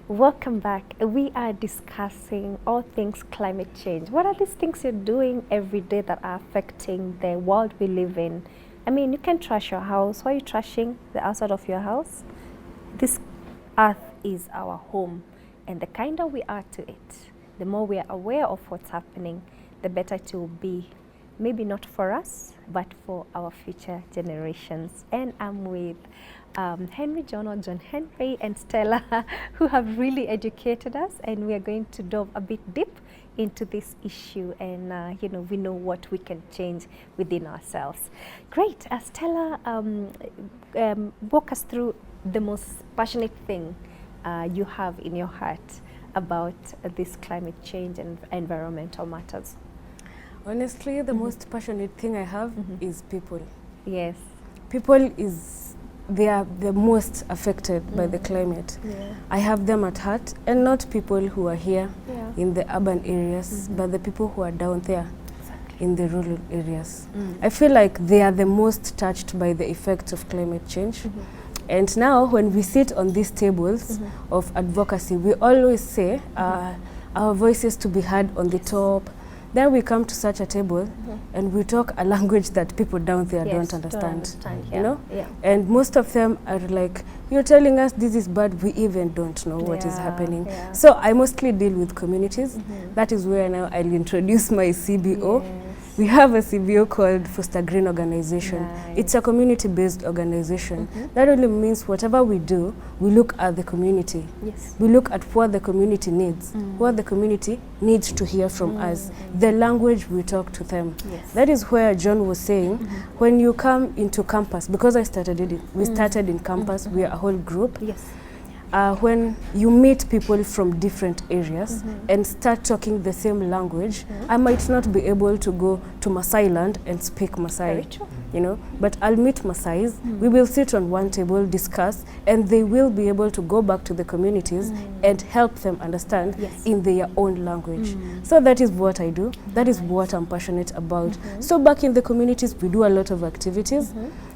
Welcome back. We are discussing all things climate change. What are these things you're doing every day that are affecting the world we live in? I mean, you can trash your house. Why are you trashing the outside of your house? This earth is our home, and the kinder we are to it, the more we are aware of what's happening, the better it will be. Maybe not for us, but for our future generations. And I'm with Henry John or John Henry and Stella, who have really educated us, and we are going to dive a bit deep into this issue, and we know what we can change within ourselves. Great. Stella, walk us through the most passionate thing you have in your heart about this climate change and environmental matters. Honestly, the most passionate thing I have is people. Yes. People they are the most affected by the climate. Yeah. I have them at heart, and not people who are here in the urban areas, but the people who are down there in the rural areas. I feel like they are the most touched by the effects of climate change. And now when we sit on these tables of advocacy, we always say our voices to be heard on the top. Then we come to such a table and we talk a language that people down there don't understand. You know? Yeah. And most of them are like, you're telling us this is bad, we even don't know what is happening. Yeah. So I mostly deal with communities. That is where now I'll introduce my CBO. Yes. We have a CBO called Foster Green Organization. Nice. It's a community-based organization. That only means whatever we do, we look at the community. Yes. We look at what the community needs, what the community needs to hear from us, the language we talk to them. Yes. That is where John was saying, when you come into campus, because I started it, we started in campus, we are a whole group. Yes. When you meet people from different areas and start talking the same language, I might not be able to go to Maasai land and speak Maasai. Very true. You know, but I'll meet Maasais, we will sit on one table, discuss, and they will be able to go back to the communities and help them understand in their own language. So that is what I do. That is what I'm passionate about. So back in the communities, we do a lot of activities.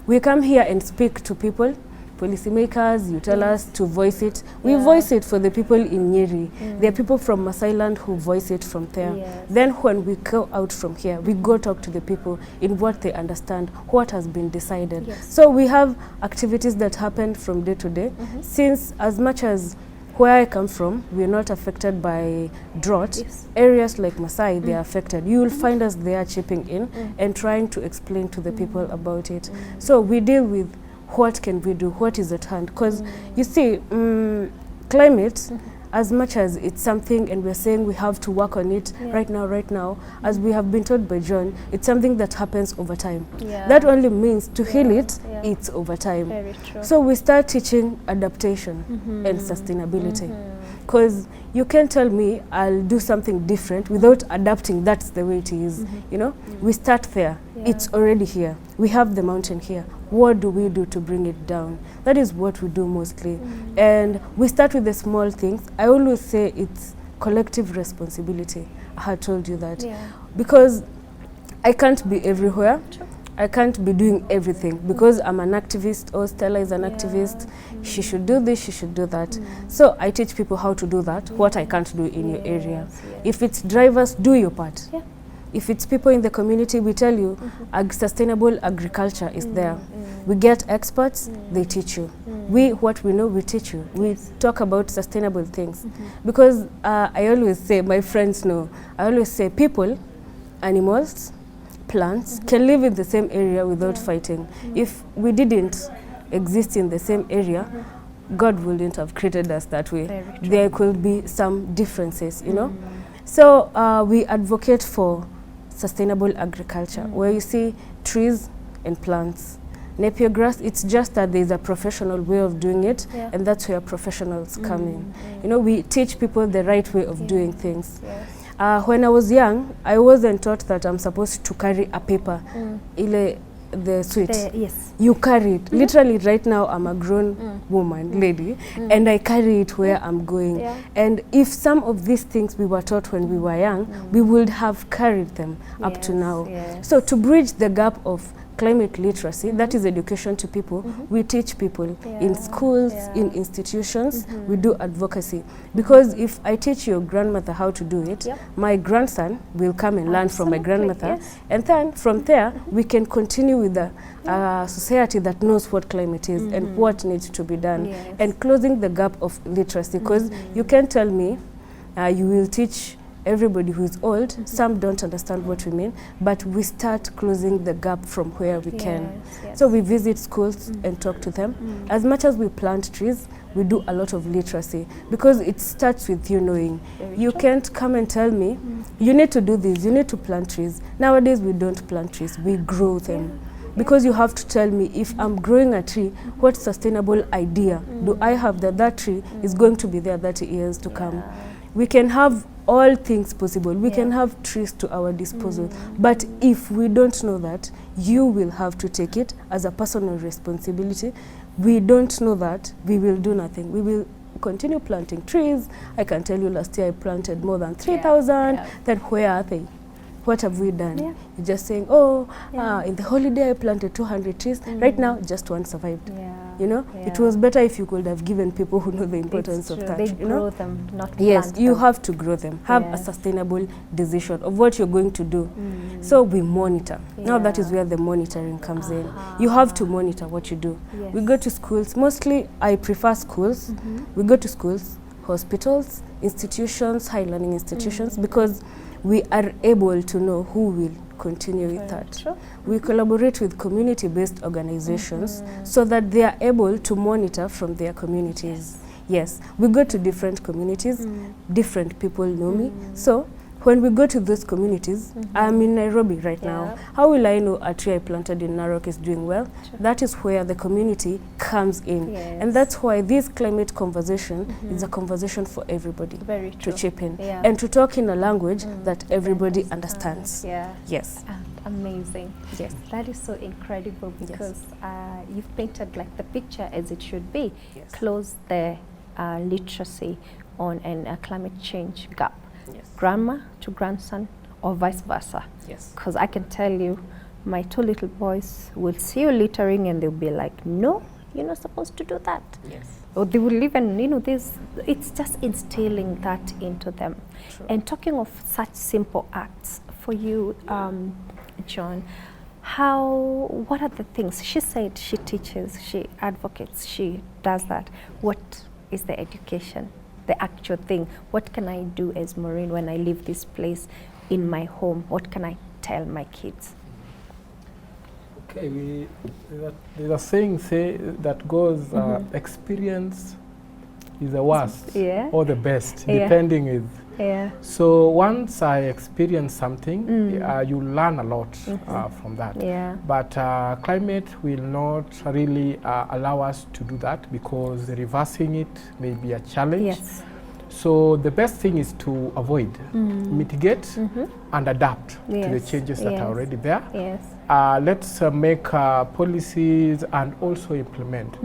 We come here and speak to people, policymakers. You tell us to voice it. We voice it for the people in Nyeri. There are people from Maasai land who voice it from there. Yes. Then when we go out from here, we go talk to the people in what they understand, what has been decided. Yes. So we have activities that happen from day to day. Since as much as where I come from, we're not affected by drought. Yes. Areas like Maasai, they are affected. You will find us there chipping in and trying to explain to the people about it. So we deal with what can we do, what is at hand. Because you see, climate, as much as it's something and we're saying we have to work on it right now, as we have been told by John, it's something that happens over time. Yeah. That only means to heal it, it's over time. Very true. So we start teaching adaptation and sustainability. Because you can't tell me I'll do something different without adapting. That's the way it is. You know, we start there. It's already here. We have the mountain here. What do we do to bring it down? That is what we do mostly. And we start with the small things. I always say it's collective responsibility. I had told you that. Because I can't be everywhere. True. I can't be doing everything because I'm an activist, or Stella is an activist. She should do this, she should do that. So I teach people how to do that, what I can't do in your area. If it's drivers, do your part. If it's people in the community, we tell you sustainable agriculture is there. We get experts, they teach you. What we know, we teach you. We talk about sustainable things. Because I always say, my friends know, I always say people, animals, plants can live in the same area without fighting. If we didn't exist in the same area, God wouldn't have created us that way. There could be some differences, you know. So we advocate for sustainable agriculture, where you see trees and plants. Napier grass, it's just that there's a professional way of doing it, and that's where professionals come in. You know, we teach people the right way of doing things. When I was young, I wasn't taught that I'm supposed to carry a paper, the sweet. You carry it. Literally right now I'm a grown woman, lady, and I carry it where I'm going. And if some of these things we were taught when we were young, we would have carried them up to now. So to bridge the gap of climate literacy, that is education to people. We teach people in schools, in institutions, we do advocacy. Because if I teach your grandmother how to do it, my grandson will come and learn from my grandmother. And then from there, we can continue with the society that knows what climate is and what needs to be done. And closing the gap of literacy. Because you can tell me, you will teach everybody who is old, some don't understand what we mean, but we start closing the gap from where we can. So we visit schools and talk to them. As much as we plant trees, we do a lot of literacy, because it starts with you knowing. You can't come and tell me, you need to do this, you need to plant trees. Nowadays we don't plant trees, we grow them. Because you have to tell me, if I'm growing a tree, what sustainable idea do I have that that tree is going to be there 30 years to come? We can have all things possible. We can have trees to our disposal. But if we don't know that, you will have to take it as a personal responsibility. We don't know that, we will do nothing. We will continue planting trees. I can tell you last year I planted more than 3,000. Then where are they? What have we done? You're just saying, oh, in the holiday I planted 200 trees. Right now, just one survived. You know, it was better if you could have given people who know the importance of that. They you grow know? them, not Yes, plant you them. have to grow them. Have a sustainable decision of what you're going to do. So we monitor. Now that is where the monitoring comes in. You have to monitor what you do. We go to schools. Mostly, I prefer schools. We go to schools, hospitals, institutions, high learning institutions, because we are able to know who will continue with that. We collaborate with community-based organizations so that they are able to monitor from their communities. Yes, we go to different communities, different people know me. So when we go to those communities, I'm in Nairobi right now. How will I know a tree I planted in Narok is doing well? That is where the community comes in. And that's why this climate conversation is a conversation for everybody to chip in and to talk in a language that everybody understands. Yes. Amazing. Yes. That is so incredible, because you've painted like the picture as it should be. Close the literacy on a climate change gap. Grandma to grandson, or vice versa. Because I can tell you, my 2 little boys will see you littering and they'll be like, no, you're not supposed to do that. Or they will even, you know, this, it's just instilling that into them. And talking of such simple acts, for you, John, what are the things? She said she teaches, she advocates, she does that. What is the education? The actual thing. What can I do as Maureen when I leave this place in my home? What can I tell my kids? Okay, there's a saying that goes, experience is the worst or the best, depending with. So once I experience something, you learn a lot from that. But climate will not really allow us to do that, because reversing it may be a challenge. So the best thing is to avoid, mitigate, and adapt to the changes that are already there. Let's make policies and also implement.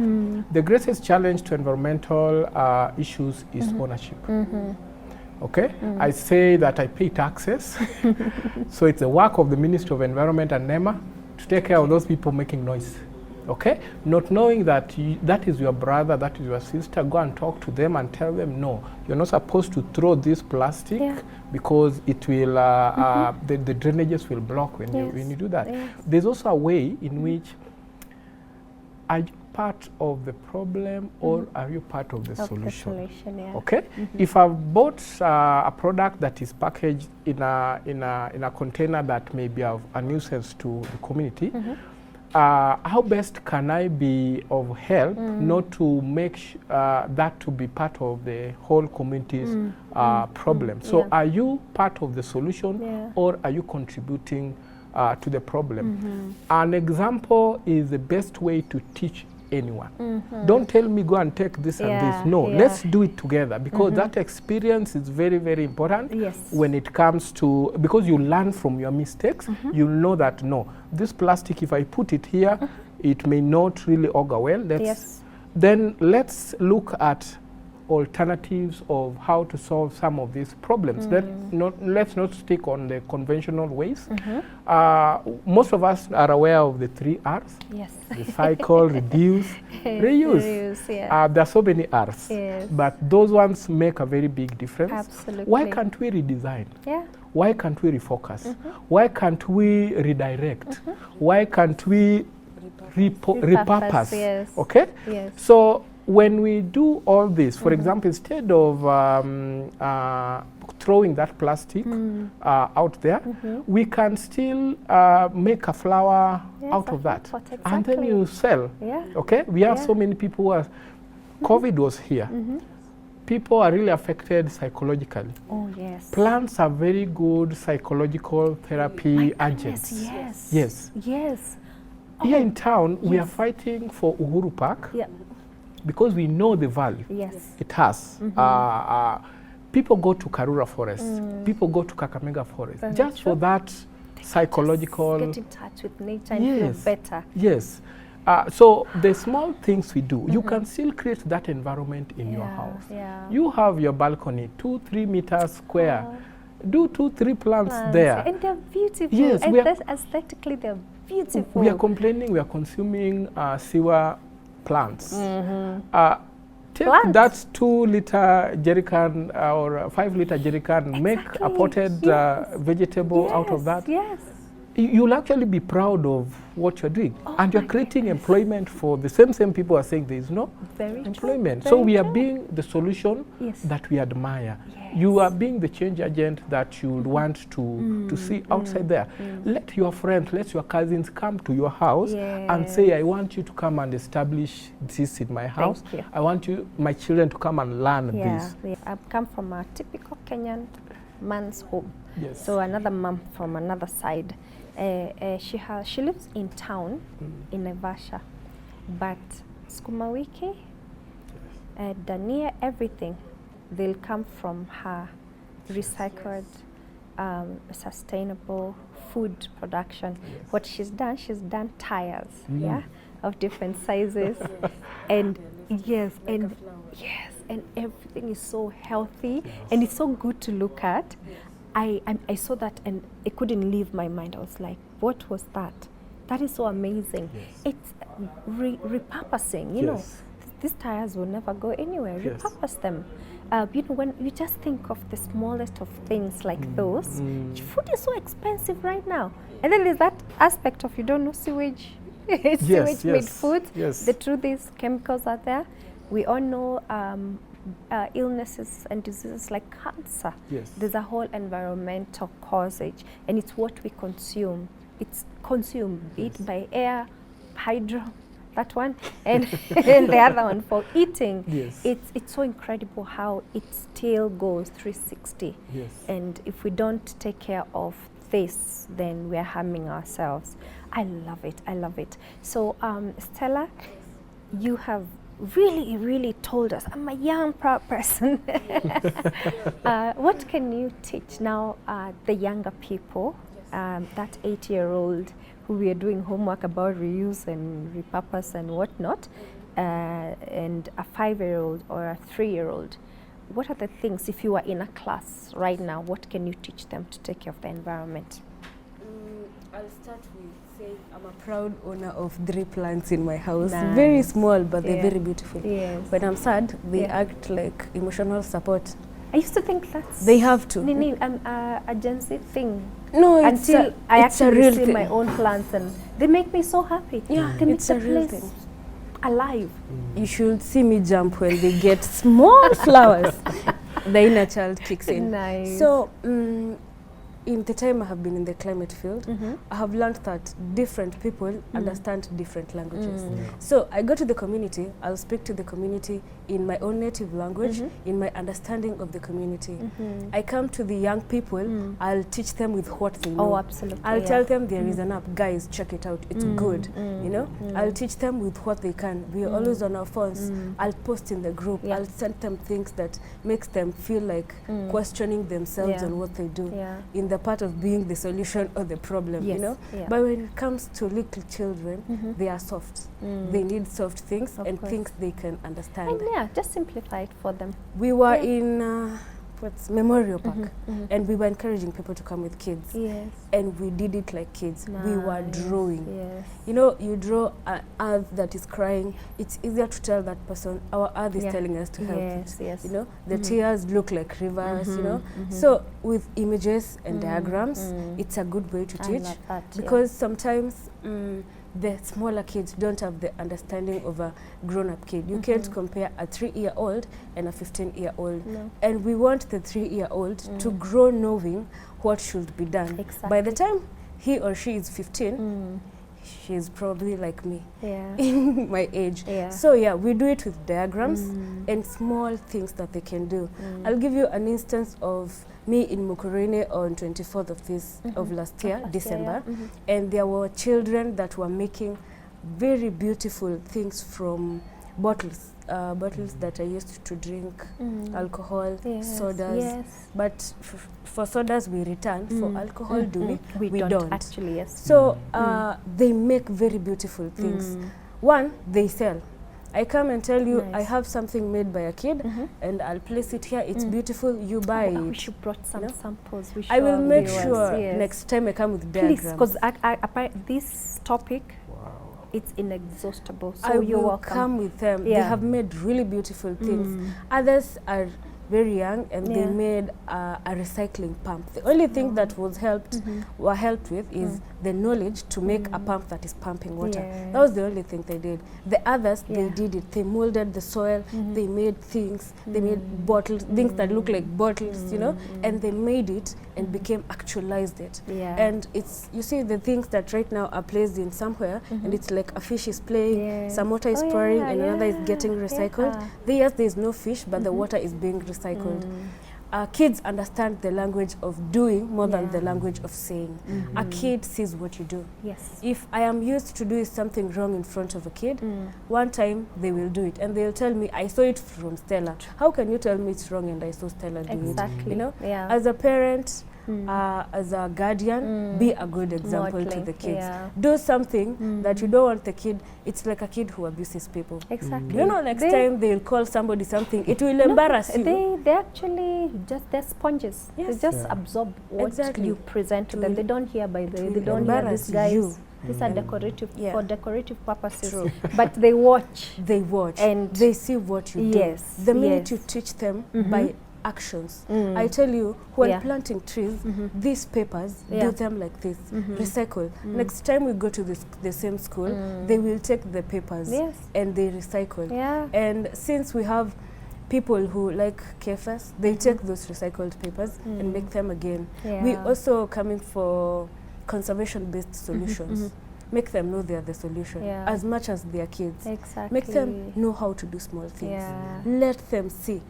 The greatest challenge to environmental issues is ownership. Okay, I say that I pay taxes, so it's the work of the Ministry of Environment and NEMA to take care of those people making noise. Okay, not knowing that that is your brother, that is your sister, go and talk to them and tell them, no, you're not supposed to throw this plastic because it will, the drainages will block when you do that. There's also a way in which, are you part of the problem or are you part of the solution? Okay, if I've bought a product that is packaged in a container that may be of a nuisance to the community, how best can I be of help not to make that to be part of the whole community's problem? So are you part of the solution or are you contributing to the problem? An example is the best way to teach anyone. Don't tell me go and take this and this. No, let's do it together, because that experience is very, very important when it comes to, because you learn from your mistakes. You know that, no, this plastic, if I put it here, it may not really augur well. Then let's look at alternatives of how to solve some of these problems. Let's not stick on the conventional ways. Most of us are aware of the 3 R's. Yes. Recycle, reduce, reuse. Yeah. There are so many R's, yes. but those ones make a very big difference. Absolutely. Why can't we redesign? Yeah. Why can't we refocus? Why can't we redirect? Why can't we repurpose? Yes. Okay? Yes. So when we do all this, for example, instead of throwing that plastic out there, we can still make a flower out of that. Exactly. And then you sell. Yeah. Okay? We have so many people who are, COVID was here. People are really affected psychologically. Oh, yes. Plants are very good psychological therapy agents. Yes. Yes. Yes. Here in town, we are fighting for Uhuru Park because we know the value it has. People go to Karura Forest. People go to Kakamega Forest just for that psychological. Get in touch with nature and feel better. Yes. So the small things we do, you can still create that environment in your house. Yeah. You have your balcony, 2-3 meters square. Do 2-3 plants there. And they're beautiful. Yes, and aesthetically, they're beautiful. We are complaining we are consuming sewer plants. Take that 2-liter jerrycan or 5-liter jerrycan, make a potted vegetable out of that. Yes. You'll actually be proud of what you're doing. And you're creating employment for the same people are saying there is no employment. So we are being the solution that we admire. Yes. You are being the change agent that you would want to see outside there. Let your friends, let your cousins come to your house and say, I want you to come and establish this in my house. I want my children to come and learn this. I've come from a typical Kenyan man's home. Yes. So another mom from another side. She lives in town in Naivasha, but sukuma wiki, dania, everything, they'll come from her recycled, sustainable food production. What she's done tires, of different sizes, and and everything is so healthy and it's so good to look at. I saw that and it couldn't leave my mind. I was like, what was that? That is so amazing. It's repurposing, you know. These tires will never go anywhere. Repurpose them. You know, when you just think of the smallest of things like those, food is so expensive right now. And then there's that aspect of you don't know sewage. Sewage-made food. The truth is chemicals are there. We all know illnesses and diseases like cancer. There's a whole environmental causage, and it's what we consume. It's consumed, be it by air, hydro, that one, and, and the other one for eating. It's so incredible how it still goes 360. And if we don't take care of this, then we are harming ourselves. I love it. I love it. So, Stella, you have really told us, I'm a young, proud person. What can you teach now the younger people, that 8-year-old who we are doing homework about reuse and repurpose and whatnot, and a 5-year-old or a 3-year-old? What are the things, if you are in a class right now, what can you teach them to take care of the environment? I'll start with saying I'm a proud owner of 3 plants in my house. Very small, but they're very beautiful. When I'm sad, they act like emotional support. I used to think that's... They have to. A Gen Z thing. No, until I actually see my own plants and they make me so happy. They make the place alive. You should see me jump when they get small flowers. The inner child kicks in. So, in the time I have been in the climate field, I have learned that different people understand different languages. So I go to the community, I'll speak to the community in my own native language, in my understanding of the community. I come to the young people, I'll teach them with what they know. Oh, absolutely. I'll tell them there is an app, guys, check it out, it's good, you know. I'll teach them with what they can. We are always on our phones. I'll post in the group, I'll send them things that makes them feel like questioning themselves and what they do. In the either part of being the solution or the problem, yes. you know. Yeah. But when it comes to little children, they are soft. They need soft things and things they can understand. And yeah, just simplify it for them. We were in Memorial Park, and we were encouraging people to come with kids. Yes. And we did it like kids. Nice. We were drawing. Yes. You know, you draw an earth that is crying. It's easier to tell that person, our earth is telling us to help it. Yes. You know, the tears look like rivers, you know. So with images and diagrams, it's a good way to teach. love that, because sometimes the smaller kids don't have the understanding of a grown-up kid. You can't compare a 3-year-old and a 15-year-old. No. And we want the 3-year-old to grow knowing what should be done. Exactly. By the time he or she is 15, she's probably like me, Yeah. in my age. Yeah. So yeah, we do it with diagrams and small things that they can do. I'll give you an instance of me in Mukurene on 24th of last year, December, and there were children that were making very beautiful things from bottles. Bottles that are used to drink alcohol, sodas. Yes. But for sodas we return, for alcohol we don't. Actually, yes. So they make very beautiful things. One, they sell. I come and tell you, I have something made by a kid, and I'll place it here. It's beautiful. You buy it. We should brought some samples. We I will make viewers, sure next time I come with diagrams. Please, because this topic, it's inexhaustible. So I you're will welcome. come with them. They have made really beautiful things. Others are very young, and they made a recycling pump. The only thing that was helped with is the knowledge to make a pump that is pumping water. That was the only thing they did. The others, they did it. They molded the soil. They made things. They made bottles, things that look like bottles, you know, and they made it and became actualized it. And it's, you see, the things that right now are placed in somewhere, and it's like a fish is playing, some water is pouring, and another is getting recycled. There's no fish, but the water is being recycled. Kids understand the language of doing more than the language of saying. A kid sees what you do. Yes. If I am used to doing something wrong in front of a kid, one time they will do it, and they'll tell me, I saw it from Stella. How can you tell me it's wrong and I saw Stella do it? You know, as a parent, as a guardian, be a good example to the kids. Do something that you don't want the kid. It's like a kid who abuses people. Exactly. You know, next time they'll call somebody something, it will embarrass you. They actually they're sponges. They just absorb what you present to them. They don't hear by the they don't hear these guys. These are decorative for decorative purposes. True. But they watch. They watch And they see what you do. Yes. The minute you teach them by actions. I tell you, when planting trees, these papers, do them like this, recycle. Next time we go to the same school, they will take the papers and they recycle. And since we have people who like kefas, they take those recycled papers and make them again. We also coming for conservation-based solutions. Make them know they are the solution as much as their kids. Make them know how to do small things. Let them see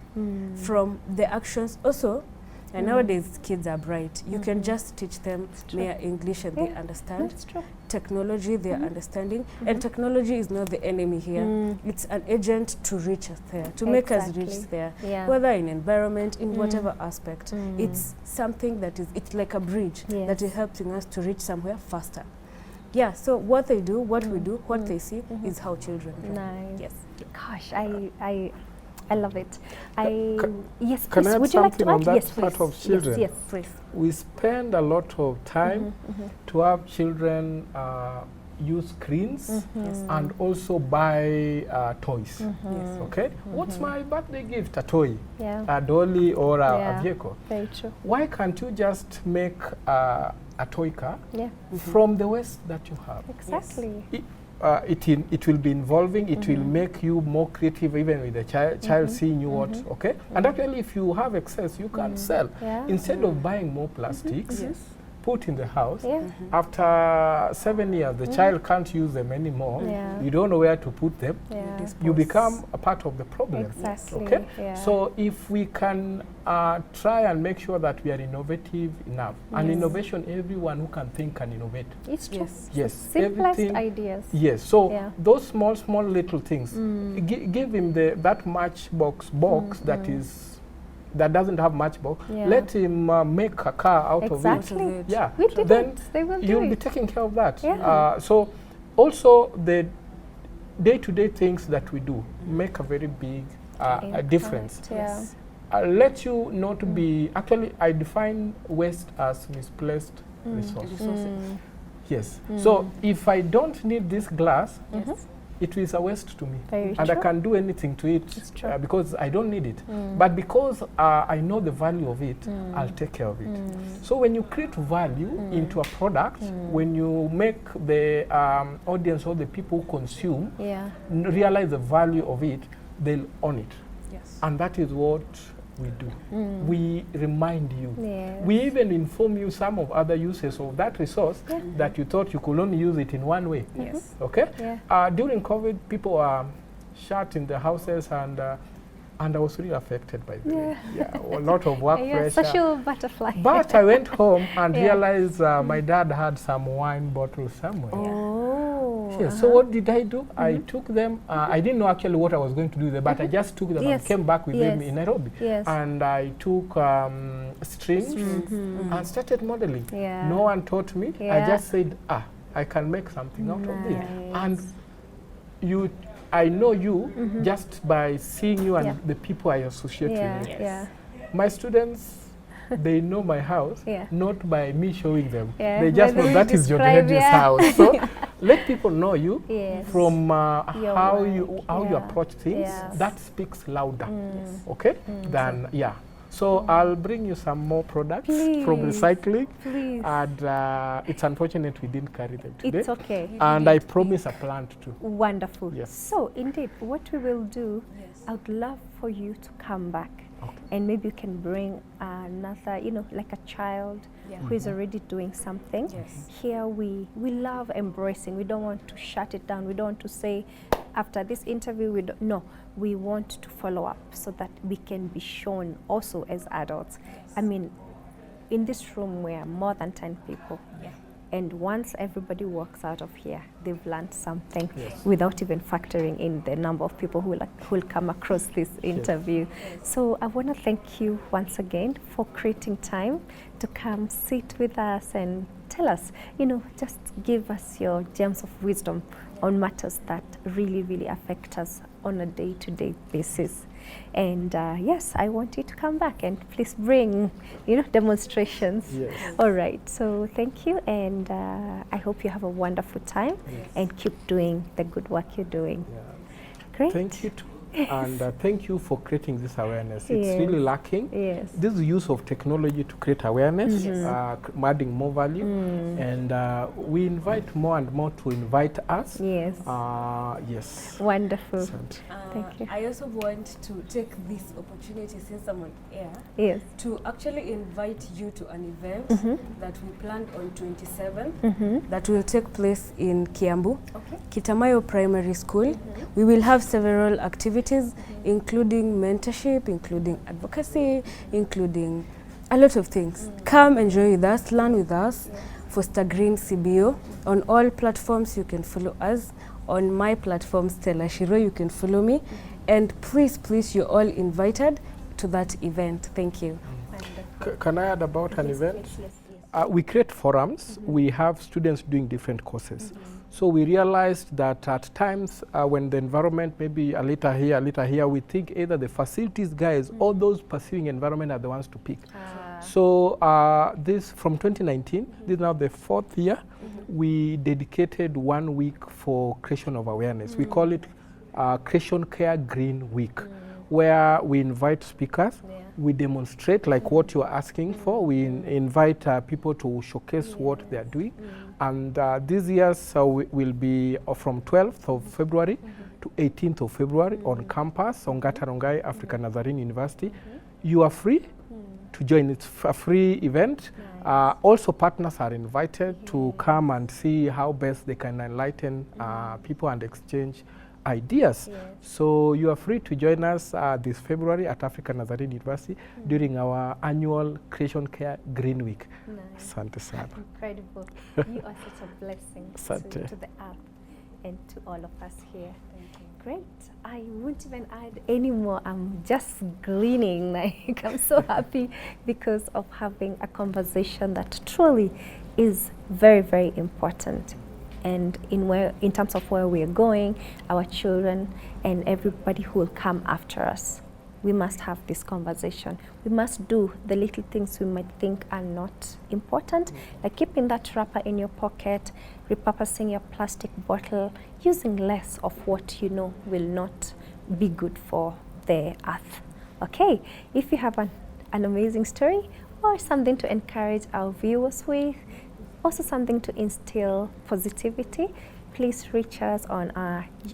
from the actions. Also, and nowadays kids are bright. You can just teach them mere English and they understand. That's true. Technology, they are understanding. And technology is not the enemy here. It's an agent to reach us there, to make us reach there. Whether in environment, in whatever aspect. It's something that is, it's like a bridge that is helping us to reach somewhere faster. Yeah, so what they do, what we do, what they see is how children do. Nice. Yes. Gosh, I love it. Yes, can please, I add would you like something to on add? that Yes, part please. of children? Yes, please. We spend a lot of time to have children use screens and also buy toys. Okay? What's my birthday gift? A toy, a dolly, or a vehicle. Very true. Why can't you just make a toy car from the waste that you have? Exactly. It will be involving, it will make you more creative even with the child seeing you what, okay? And actually if you have excess, you can sell. Instead of buying more plastics, put in the house, after 7 years, the child can't use them anymore. You don't know where to put them. You become a part of the problem. Exactly. Okay? So if we can try and make sure that we are innovative enough, and innovation, everyone who can think can innovate. It's true. Yes. Simplest ideas. Yes. So those small little things, give him that matchbox box that is that doesn't have much bulk, let him make a car out of it. Yeah, we didn't. Then they will do you'll it. be taking care of that. Yeah. So also the day-to-day things that we do make a very big a difference. Yeah. I'll let you not to be, actually I define waste as misplaced resources. Yes. So if I don't need this glass, it is a waste to me. Very and true. I can't do anything to it because I don't need it. But because I know the value of it, I'll take care of it. So when you create value into a product, when you make the audience or the people who consume realize the value of it, they'll own it. Yes. And that is what we do. We remind you. Yes. We even inform you some of other uses of that resource that you thought you could only use it in one way. Yes. Okay? Yeah. During COVID, people were shut in their houses, and I was really affected by that. A lot of work pressure. Social butterfly. But I went home and realized my dad had some wine bottles somewhere. Oh. Yes. So what did I do? I took them. I didn't know actually what I was going to do with them, but I just took them and came back with them in Nairobi. Yes. And I took strings and started modeling. Yeah. No one taught me. I just said, I can make something out of this. And I know you just by seeing you and the people I associate with you. Yeah. My students, they know my house, not by me showing them. They Yeah. just know that is your Hedges house. So let people know you from how you approach things. That speaks louder, okay? Than So I'll bring you some more products from recycling. Please. And it's unfortunate we didn't carry them today. It's okay. And I promise a plant too. Wonderful. Yes. So indeed, what we will do, I would love for you to come back. And maybe you can bring another, like a child who is already doing something. Here we love embracing. We don't want to shut it down. We don't want to say, after this interview, we want to follow up so that we can be shown also as adults. I mean, in this room we are more than 10 people. And once everybody walks out of here, they've learned something without even factoring in the number of people who will come across this interview. So I want to thank you once again for creating time to come sit with us and tell us, just give us your gems of wisdom on matters that really, really affect us on a day-to-day basis. And yes, I want you to come back and please bring, demonstrations. All right. So thank you, and I hope you have a wonderful time and keep doing the good work you're doing. Great. Thank you too. And thank you for creating this awareness. It's really lacking. This use of technology to create awareness, adding more value, and we invite more and more to invite us. Yes. Wonderful. Thank you. I also want to take this opportunity, since I'm on air, to actually invite you to an event that we planned on 27th that will take place in Kiambu, Kitamayo Primary School. We will have several activities, including mentorship, including advocacy, including a lot of things. Come enjoy with us, learn with us. Foster Green CBO. On all platforms you can follow us. On my platform, Stella Shiro, you can follow me. And please, you're all invited to that event. Thank you. Can I add about an event? We create forums. We have students doing different courses. So we realized that at times when the environment maybe a little here, we think either the facilities guys or those pursuing environment are the ones to pick. So this from 2019, this is now the 4th year, we dedicated 1 week for creation of awareness. We call it Creation Care Green Week, where we invite speakers, we demonstrate like what you're asking for, we invite people to showcase what they are doing. And this year's will be from 12th of February to 18th of February on campus on Gatarongai African Nazarene University. You are free to join. It's a free event. Also partners are invited to come and see how best they can enlighten people and exchange ideas. So you are free to join us this February at African Nazarene University during our annual Creation Care Green Week. Asante sana. Incredible. You are such a blessing to the app and to all of us here. Thank you. great. I won't even add any more. I'm just gleaning. Like, I'm so happy because of having a conversation that truly is very, very important. And in terms of where we're going, our children and everybody who will come after us, we must have this conversation. We must do the little things we might think are not important, like keeping that wrapper in your pocket, repurposing your plastic bottle, using less of what you know will not be good for the earth. Okay, if you have an amazing story or something to encourage our viewers with, also something to instill positivity, please reach us on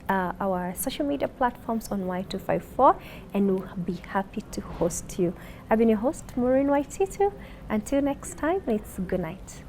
our social media platforms on Y254, and we'll be happy to host you. I've been your host, Maureen Waititu. Until next time, it's good night.